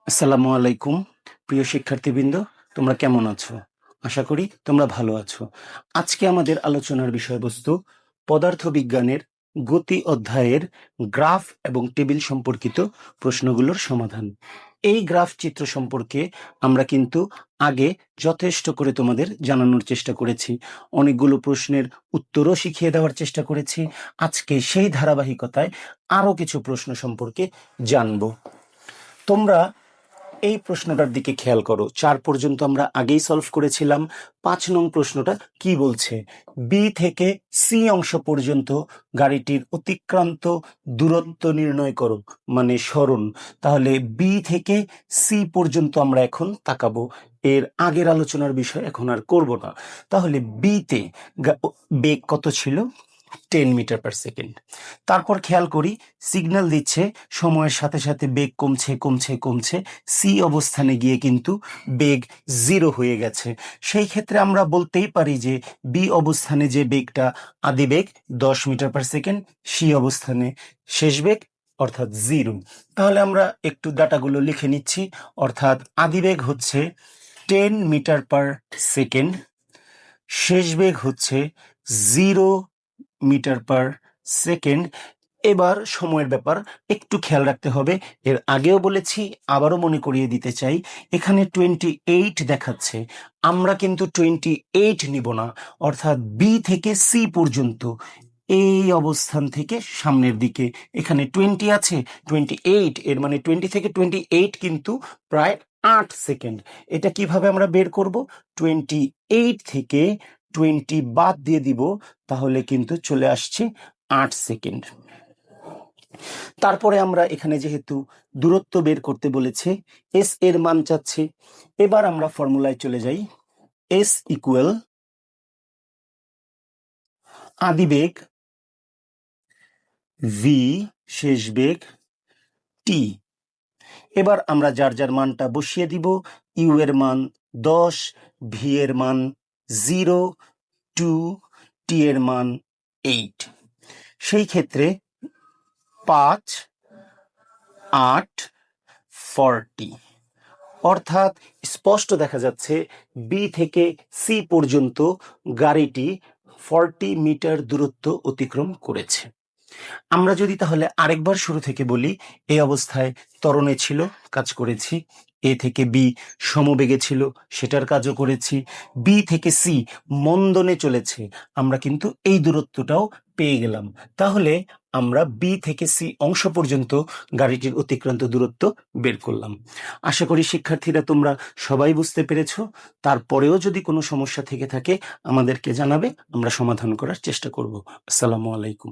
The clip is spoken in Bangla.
আসসালামু আলাইকুম। প্রিয় শিক্ষার্থীবৃন্দ, তোমরা কেমন আছো? আশা করি তোমরা ভালো আছো। আজকে আমাদের আলোচনার বিষয়বস্তু পদার্থবিজ্ঞানের গতি অধ্যায়ের গ্রাফ এবং টেবিল সম্পর্কিত প্রশ্নগুলোর সমাধান। এই গ্রাফ চিত্র সম্পর্কে আমরা কিন্তু আগে যথেষ্ট করে তোমাদের জানানোর চেষ্টা করেছি। অনেকগুলো প্রশ্নের উত্তরও শিখিয়ে দেওয়ার চেষ্টা করেছি। আজকে সেই ধারাবাহিকতায় আরো কিছু প্রশ্ন সম্পর্কে জানবো। তোমরা এই প্রশ্নটার দিকে খেয়াল করো। 4 পর্যন্ত আমরা আগেই সলভ করেছিলাম। 5 নং প্রশ্নটা কি বলছে? বি থেকে সি অংশ পর্যন্ত গাড়িটির অতিক্রান্ত দূরত্ব নির্ণয় করো, মানে সরণ। তাহলে বি থেকে সি পর্যন্ত আমরা এখন তাকাবো। এর আগের আলোচনার বিষয় এখন আর করব না। তাহলে বিতে বেগ কত ছিল? 10 মিটার পার সেকেন্ড। তারপর খেয়াল করি, সিগন্যাল দিচ্ছে সময়ের সাথে সাথে বেগ কমছে কমছে কমছে, সি অবস্থানে গিয়ে কিন্তু বেগ 0 হয়ে গেছে। সেই ক্ষেত্রে আমরা বলতেই পারি যে বি অবস্থানে যে বেগটা আদি বেগ 10 মিটার পার সেকেন্ড, সি অবস্থানে শেষ বেগ অর্থাৎ 0। তাহলে আমরা একটু ডাটাগুলো লিখে নিচ্ছি। অর্থাৎ আদি বেগ হচ্ছে 10 মিটার পার সেকেন্ড, শেষ বেগ হচ্ছে 0 মিটার পার সেকেন্ড। এবার সময়ের ব্যাপার একটু খেয়াল রাখতে হবে। এর আগেও বলেছি, আবারও মনে করিয়ে দিতে চাই, এখানে 28 দেখাচ্ছে। আমরা কিন্তু 28 নিব না, অর্থাৎ বি থেকে সি পর্যন্ত এই অবস্থান থেকে সামনের দিকে এখানে 20 আছে, 28, এর মানে 20 থেকে 28 কিন্তু প্রায় 8 সেকেন্ড। এটা কিভাবে আমরা বের করব? 28 থেকে 20 বাদ দিয়ে দিব, তাহলে কিন্তু চলে আসছে 8 সেকেন্ড। তারপরে আমরা এখানে যেহেতু দূরত্ব বের করতে বলেছে, এস এর মান চাচ্ছে। এবার আমরা ফর্মুলায় চলে যাই। এস ইকুয়াল আদি বেগ ভি, শেষ বেগ টি। এবার আমরা যার যার মানটা বসিয়ে দিব। ইউ এর মান 10, ভি এর মান 0, 2, টি এর মান 8। সেই ক্ষেত্রে 5, 8, 40, অর্থাৎ স্পষ্ট দেখা যাচ্ছে বি থেকে সি পর্যন্ত গাড়িটি 40 মিটার দূরত্ব অতিক্রম করেছে। আমরা যদি তাহলে আরেকবার শুরু থেকে বলি, এই অবস্থায় ত্বরণে ছিল, কাজ করেছি। এ থেকে বি সমবেগে ছিল, সেটার কাজও করেছি। বি থেকে সি মন্দনে চলেছে, আমরা কিন্তু এই দূরত্বটাও পেয়ে গেলাম। তাহলে আমরা বি থেকে সি অংশ পর্যন্ত গাড়িটির অতিক্রান্ত দূরত্ব বের করলাম। আশা করি শিক্ষার্থীরা তোমরা সবাই বুঝতে পেরেছো। তারপরেও যদি কোনো সমস্যা থেকে থাকে আমাদেরকে জানাবে, আমরা সমাধান করার চেষ্টা করব। আসসালামু আলাইকুম।